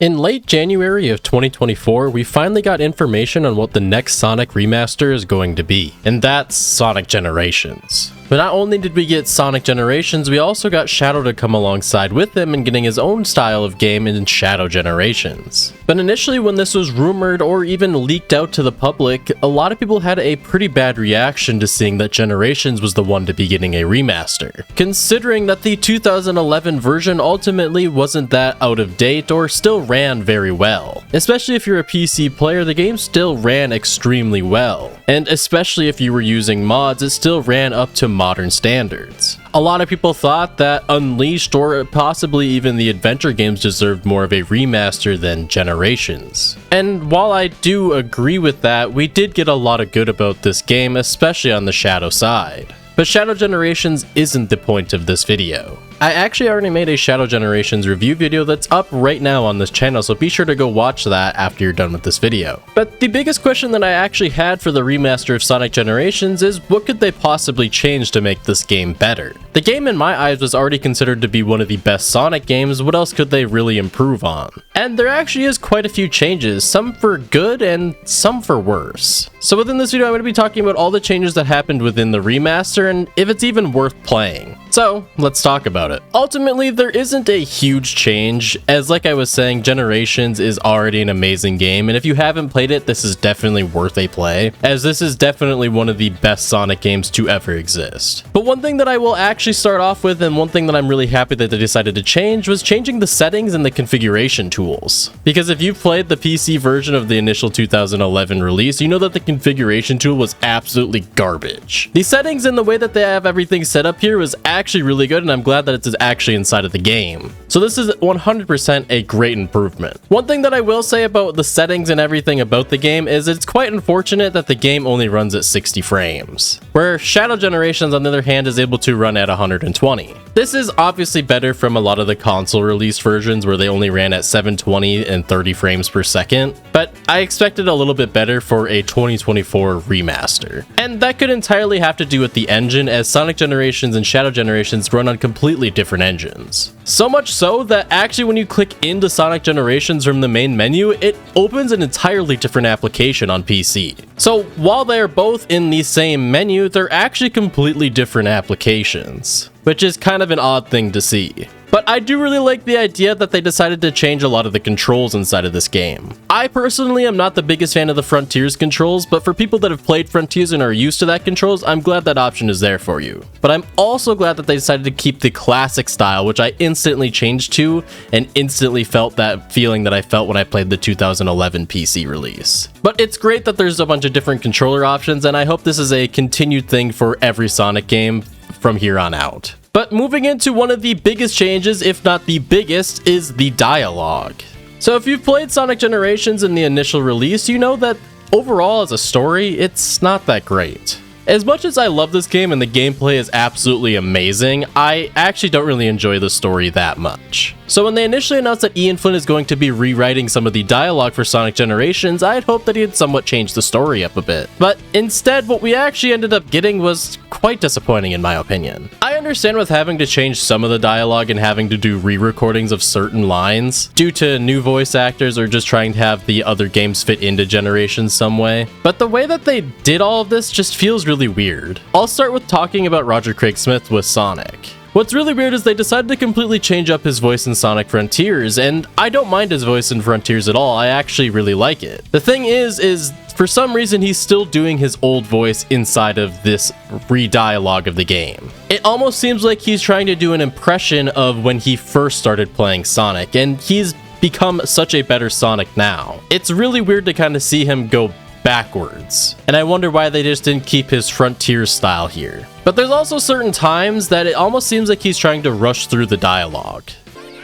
In late January of 2024, we finally got information on what the next Sonic remaster is going to be, and that's Sonic Generations. But not only did we get Sonic Generations, we also got Shadow to come alongside with him and getting his own style of game in Shadow Generations. But initially when this was rumored or even leaked out to the public, a lot of people had a pretty bad reaction to seeing that Generations was the one to be getting a remaster, considering that the 2011 version ultimately wasn't that out of date or still ran very well. Especially if you're a PC player, the game still ran extremely well. And especially if you were using mods, it still ran up to modern standards. A lot of people thought that Unleashed or possibly even the adventure games deserved more of a remaster than Generations. And while I do agree with that, we did get a lot of good about this game, especially on the Shadow side. But Shadow Generations isn't the point of this video. I actually already made a Shadow Generations review video that's up right now on this channel, so be sure to go watch that after you're done with this video. But the biggest question that I actually had for the remaster of Sonic Generations is what could they possibly change to make this game better? The game in my eyes was already considered to be one of the best Sonic games, what else could they really improve on? And there actually is quite a few changes, some for good and some for worse. So within this video I'm going to be talking about all the changes that happened within the remaster and if it's even worth playing. So let's talk about it. Ultimately, there isn't a huge change, as like I was saying, Generations is already an amazing game, and if you haven't played it, this is definitely worth a play, as this is definitely one of the best Sonic games to ever exist. But one thing that I will actually start off with, and one thing that I'm really happy that they decided to change, was changing the settings and the configuration tools. Because if you played the PC version of the initial 2011 release, you know that the configuration tool was absolutely garbage. The settings and the way that they have everything set up here was actually really good, and I'm glad that it's actually inside of the game. So this is 100% a great improvement. One thing that I will say about the settings and everything about the game is it's quite unfortunate that the game only runs at 60 frames, where Shadow Generations on the other hand is able to run at 120. This is obviously better from a lot of the console release versions where they only ran at 720 and 30 frames per second, but I expected a little bit better for a 2024 remaster. And that could entirely have to do with the engine, as Sonic Generations and Shadow Generations run on completely different engines. So much so that actually when you click into Sonic Generations from the main menu, it opens an entirely different application on PC. So while they're both in the same menu, they're actually completely different applications, which is kind of an odd thing to see. But I do really like the idea that they decided to change a lot of the controls inside of this game. I personally am not the biggest fan of the Frontiers controls, but for people that have played Frontiers and are used to that controls, I'm glad that option is there for you. But I'm also glad that they decided to keep the classic style, which I instantly changed to and instantly felt that feeling that I felt when I played the 2011 PC release. But it's great that there's a bunch of different controller options, and I hope this is a continued thing for every Sonic game from here on out. But moving into one of the biggest changes, if not the biggest, is the dialogue. So if you've played Sonic Generations in the initial release, you know that overall as a story, it's not that great. As much as I love this game and the gameplay is absolutely amazing, I actually don't really enjoy the story that much. So when they initially announced that Ian Flynn is going to be rewriting some of the dialogue for Sonic Generations, I had hoped that he had somewhat changed the story up a bit. But instead, what we actually ended up getting was quite disappointing in my opinion. I understand with having to change some of the dialogue and having to do re-recordings of certain lines due to new voice actors or just trying to have the other games fit into Generations some way. But the way that they did all of this just feels really weird. I'll start with talking about Roger Craig Smith with Sonic. What's really weird is they decided to completely change up his voice in Sonic Frontiers, and I don't mind his voice in Frontiers at all. I actually really like it. The thing is for some reason he's still doing his old voice inside of this re-dialogue of the game. It almost seems like he's trying to do an impression of when he first started playing Sonic, and he's become such a better Sonic now. It's really weird to kind of see him go backwards, and I wonder why they just didn't keep his Frontier style here. But there's also certain times that it almost seems like he's trying to rush through the dialogue.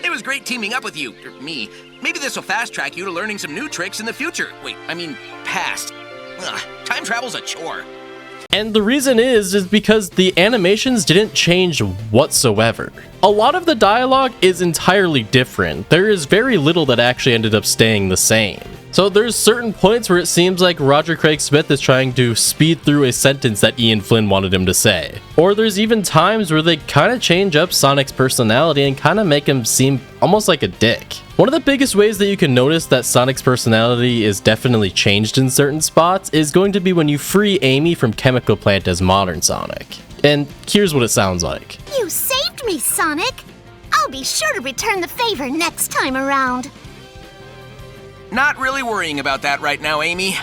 It was great teaming up with you, or me. Maybe this will fast track you to learning some new tricks in the future. Wait, I mean past. Ugh, time travel's a chore. And the reason is because the animations didn't change whatsoever. A lot of the dialogue is entirely different. There is very little that actually ended up staying the same. So there's certain points where it seems like Roger Craig Smith is trying to speed through a sentence that Ian Flynn wanted him to say. Or there's even times where they kind of change up Sonic's personality and kind of make him seem almost like a dick. One of the biggest ways that you can notice that Sonic's personality is definitely changed in certain spots is going to be when you free Amy from Chemical Plant as modern Sonic. And here's what it sounds like. You saved me, Sonic. I'll be sure to return the favor next time around. Not really worrying about that right now, Amy.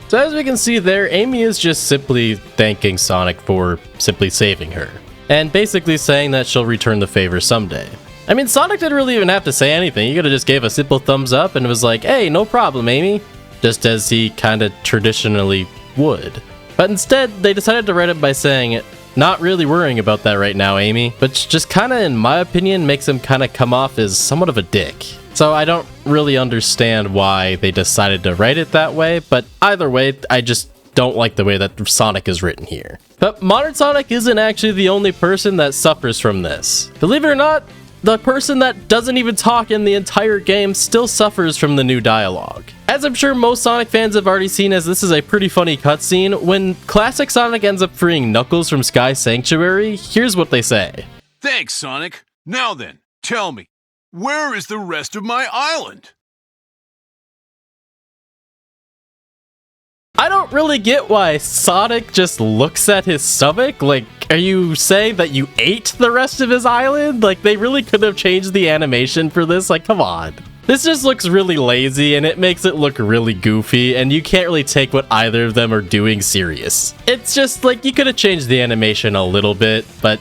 So as we can see there, Amy is just simply thanking Sonic for simply saving her, and basically saying that she'll return the favor someday. I mean, Sonic didn't really even have to say anything. He could have just gave a simple thumbs up and was like, hey, no problem, Amy. Just as he kind of traditionally would. But instead, they decided to write it by saying, not really worrying about that right now, Amy, which just kind of, in my opinion, makes him kind of come off as somewhat of a dick. So I don't really understand why they decided to write it that way, but either way, I just don't like the way that Sonic is written here. But modern Sonic isn't actually the only person that suffers from this. Believe it or not, the person that doesn't even talk in the entire game still suffers from the new dialogue. As I'm sure most Sonic fans have already seen, as this is a pretty funny cutscene, when classic Sonic ends up freeing Knuckles from Sky Sanctuary, here's what they say. Thanks, Sonic. Now then, tell me, where is the rest of my island? I don't really get why Sonic just looks at his stomach. Like, are you saying that you ate the rest of his island? Like, they really could have changed the animation for this? Like, come on. This just looks really lazy, and it makes it look really goofy, and you can't really take what either of them are doing serious. It's just, like, you could have changed the animation a little bit, but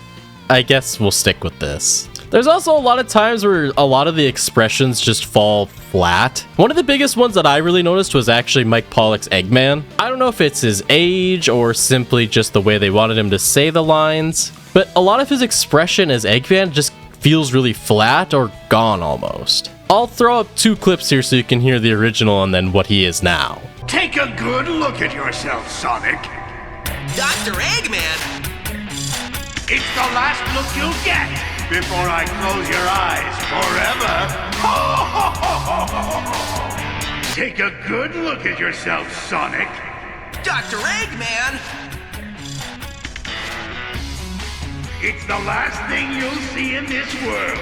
I guess we'll stick with this. There's also a lot of times where a lot of the expressions just fall flat. One of the biggest ones that I really noticed was actually Mike Pollock's Eggman. I don't know if it's his age or simply just the way they wanted him to say the lines, but a lot of his expression as Eggman just feels really flat or gone almost. I'll throw up 2 clips here so you can hear the original and then what he is now. Take a good look at yourself, Sonic. Dr. Eggman? It's the last look you'll get before I close your eyes forever. Take a good look at yourself, Sonic. Dr. Eggman? It's the last thing you'll see in this world.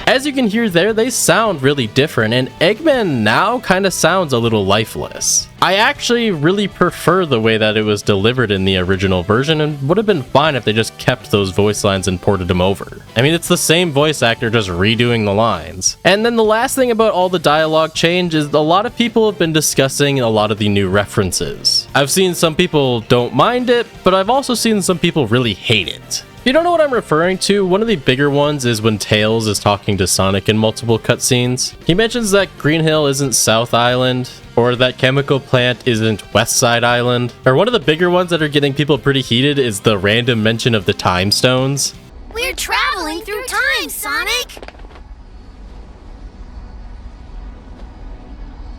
As you can hear there, they sound really different, and Eggman now kind of sounds a little lifeless. I actually really prefer the way that it was delivered in the original version, and would have been fine if they just kept those voice lines and ported them over. I mean, it's the same voice actor just redoing the lines. And then the last thing about all the dialogue change is a lot of people have been discussing a lot of the new references. I've seen some people don't mind it, but I've also seen some people really hate it. If you don't know what I'm referring to, one of the bigger ones is when Tails is talking to Sonic in multiple cutscenes. He mentions that Green Hill isn't South Island, or that Chemical Plant isn't West Side Island. Or one of the bigger ones that are getting people pretty heated is the random mention of the Time Stones. We're traveling through time, Sonic!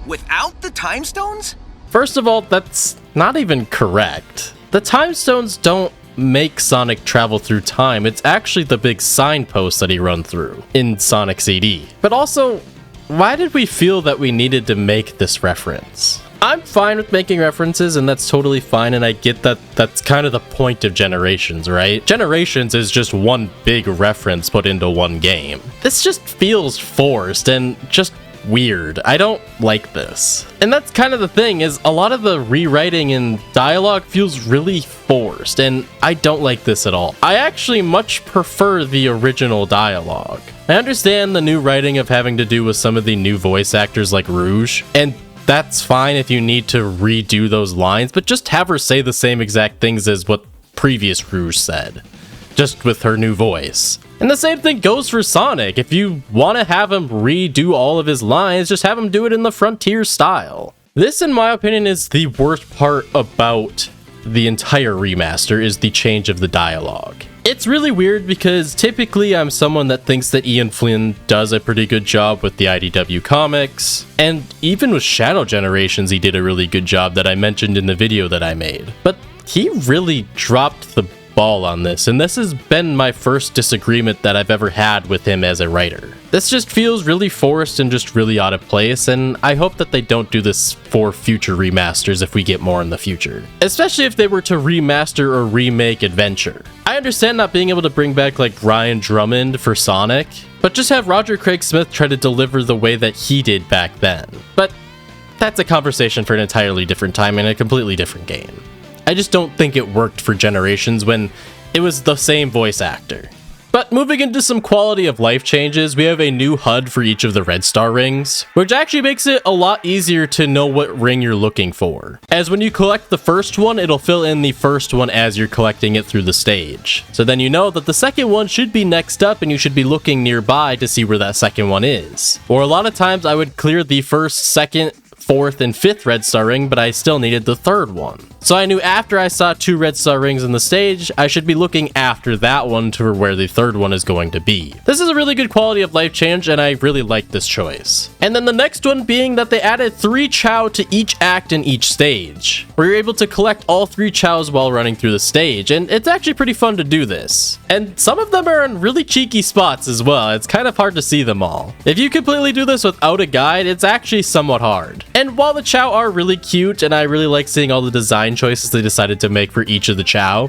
Without the time stones? First of all, that's not even correct. The Time Stones don't make Sonic travel through time. It's actually the big signpost that he runs through in Sonic CD. But also, why did we feel that we needed to make this reference? I'm fine with making references, and that's totally fine, and I get that that's kind of the point of Generations, right? Generations is just one big reference put into one game. This just feels forced and just weird. I don't like this. And that's kind of the thing, is a lot of the rewriting and dialogue feels really forced, and I don't like this at all. I actually much prefer the original dialogue. I understand the new writing of having to do with some of the new voice actors like Rouge, and that's fine if you need to redo those lines, but just have her say the same exact things as what previous Rouge said, just with her new voice. And the same thing goes for Sonic. If you want to have him redo all of his lines, just have him do it in the Frontier style. This, in my opinion, is the worst part about the entire remaster, is the change of the dialogue. It's really weird because typically I'm someone that thinks that Ian Flynn does a pretty good job with the IDW comics, and even with Shadow Generations he did a really good job that I mentioned in the video that I made. But he really dropped the ball on this, and this has been my first disagreement that I've ever had with him as a writer. This just feels really forced and just really out of place, and I hope that they don't do this for future remasters if we get more in the future. Especially if they were to remaster or remake Adventure. I understand not being able to bring back like Ryan Drummond for Sonic, but just have Roger Craig Smith try to deliver the way that he did back then. But that's a conversation for an entirely different time and a completely different game. I just don't think it worked for Generations when it was the same voice actor. But moving into some quality of life changes, we have a new HUD for each of the Red Star rings, which actually makes it a lot easier to know what ring you're looking for. As when you collect the first one, it'll fill in the first one as you're collecting it through the stage. So then you know that the second one should be next up and you should be looking nearby to see where that second one is. Or a lot of times I would clear the first, second, fourth, and fifth Red Star ring, but I still needed the third one. So I knew after I saw 2 Red Star rings in the stage, I should be looking after that one to where the third one is going to be. This is a really good quality of life change, and I really like this choice. And then the next one being that they added 3 Chow to each act in each stage, where you're able to collect all 3 Chows while running through the stage, and it's actually pretty fun to do this. And some of them are in really cheeky spots as well. It's kind of hard to see them all. If you completely do this without a guide, it's actually somewhat hard. And while the Chow are really cute, and I really like seeing all the design choices they decided to make for each of the Chow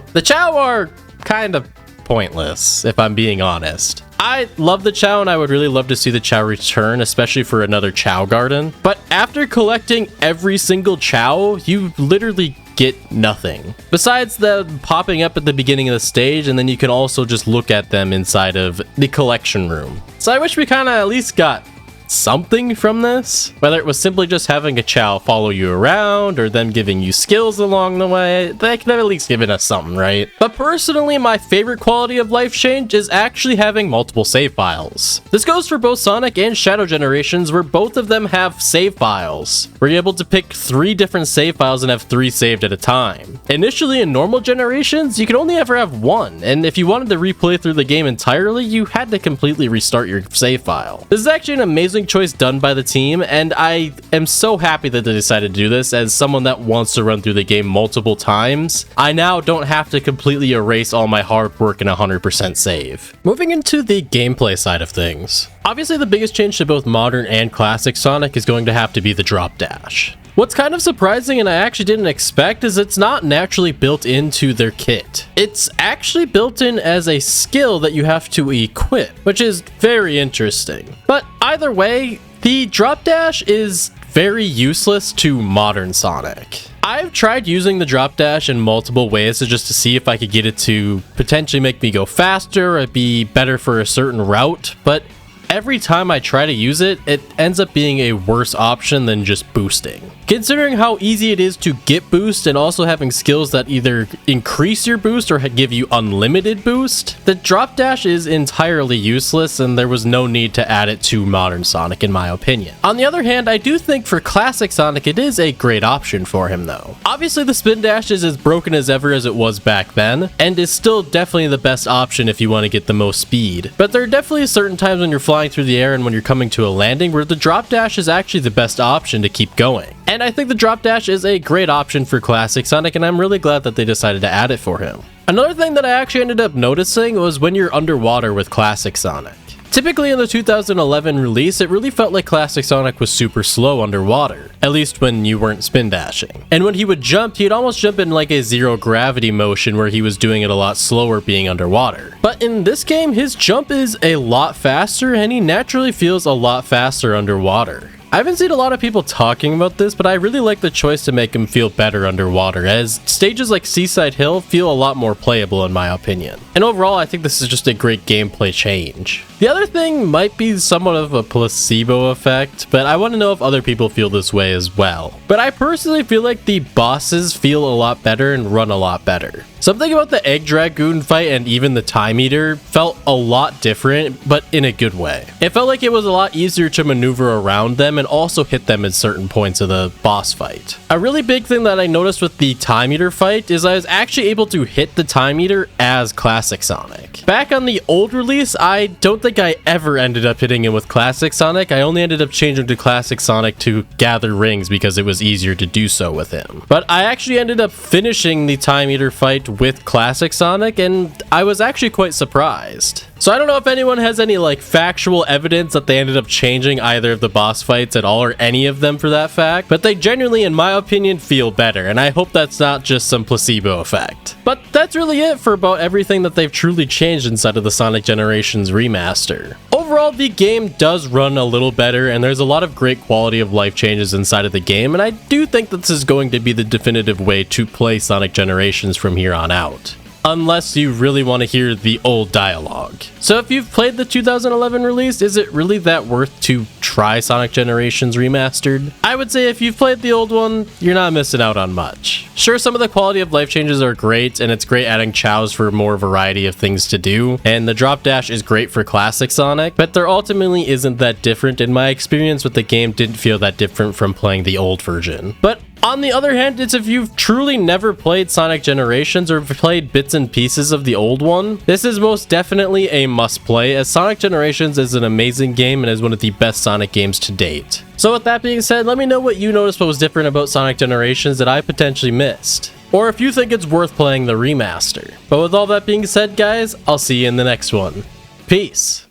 are kind of pointless, if I'm being honest. I love the Chow and I would really love to see the Chow return, especially for another Chow garden. But after collecting every single Chow, you literally get nothing. Besides the popping up at the beginning of the stage, and then you can also just look at them inside of the collection room. So I wish we kind of at least got something from this, whether it was simply just having a Chow follow you around or them giving you skills along the way. They could have at least given us something, right? But personally, my favorite quality of life change is actually having multiple save files. This goes for both Sonic and Shadow Generations, where both of them have save files, where you're able to pick 3 different save files and have 3 saved at a time. Initially in normal Generations, you could only ever have 1, and if you wanted to replay through the game entirely, you had to completely restart your save file. This is actually an amazing choice done by the team, and I am so happy that they decided to do this. As someone that wants to run through the game multiple times, I now don't have to completely erase all my hard work and 100% save. Moving into the gameplay side of things, obviously the biggest change to both modern and classic Sonic is going to have to be the drop dash. What's kind of surprising and I actually didn't expect is it's not naturally built into their kit. It's actually built in as a skill that you have to equip, which is very interesting. But either way, the drop dash is very useless to modern Sonic. I've tried using the drop dash in multiple ways just to see if I could get it to potentially make me go faster or be better for a certain route, but every time I try to use it, it ends up being a worse option than just boosting. Considering how easy it is to get boost and also having skills that either increase your boost or give you unlimited boost, the drop dash is entirely useless and there was no need to add it to modern Sonic in my opinion. On the other hand, I do think for classic Sonic it is a great option for him though. Obviously the spin dash is as broken as ever as it was back then, and is still definitely the best option if you want to get the most speed. But there are definitely certain times when you're flying through the air and when you're coming to a landing where the drop dash is actually the best option to keep going. And I think the drop dash is a great option for classic Sonic, and I'm really glad that they decided to add it for him. Another thing that I actually ended up noticing was when you're underwater with classic Sonic. Typically in the 2011 release, it really felt like classic Sonic was super slow underwater, at least when you weren't spin dashing. And when he would jump, he'd almost jump in like a zero gravity motion where he was doing it a lot slower being underwater. But in this game, his jump is a lot faster and he naturally feels a lot faster underwater. I haven't seen a lot of people talking about this, but I really like the choice to make him feel better underwater, as stages like Seaside Hill feel a lot more playable in my opinion. And overall, I think this is just a great gameplay change. The other thing might be somewhat of a placebo effect, but I want to know if other people feel this way as well. But I personally feel like the bosses feel a lot better and run a lot better. Something about the Egg Dragoon fight and even the Time Eater felt a lot different, but in a good way. It felt like it was a lot easier to maneuver around them and also hit them at certain points of the boss fight. A really big thing that I noticed with the Time Eater fight is I was actually able to hit the Time Eater as classic Sonic. Sonic. Back on the old release, I don't think I ever ended up hitting him with Classic Sonic. I only ended up changing to Classic Sonic to gather rings because it was easier to do so with him. But I actually ended up finishing the Time Eater fight with Classic Sonic, and I was actually quite surprised. So I don't know if anyone has any like factual evidence that they ended up changing either of the boss fights at all, or any of them for that fact, but they genuinely, in my opinion, feel better, and I hope that's not just some placebo effect. But that's really it for about everything that they've truly changed inside of the Sonic Generations remaster. Overall, the game does run a little better, and there's a lot of great quality of life changes inside of the game, and I do think that this is going to be the definitive way to play Sonic Generations from here on out. Unless you really want to hear the old dialogue. So if you've played the 2011 release, is it really that worth to try Sonic Generations Remastered? I would say if you've played the old one, you're not missing out on much. Sure, some of the quality of life changes are great, and it's great adding chows for more variety of things to do, and the drop dash is great for classic Sonic, but there ultimately isn't that different. In my experience with the game, didn't feel that different from playing the old version. But on the other hand, it's if you've truly never played Sonic Generations or played bits and pieces of the old one, this is most definitely a must play, as Sonic Generations is an amazing game and is one of the best Sonic games to date. So with that being said, let me know what you noticed what was different about Sonic Generations that I potentially missed, or if you think it's worth playing the remaster. But with all that being said, guys, I'll see you in the next one. Peace.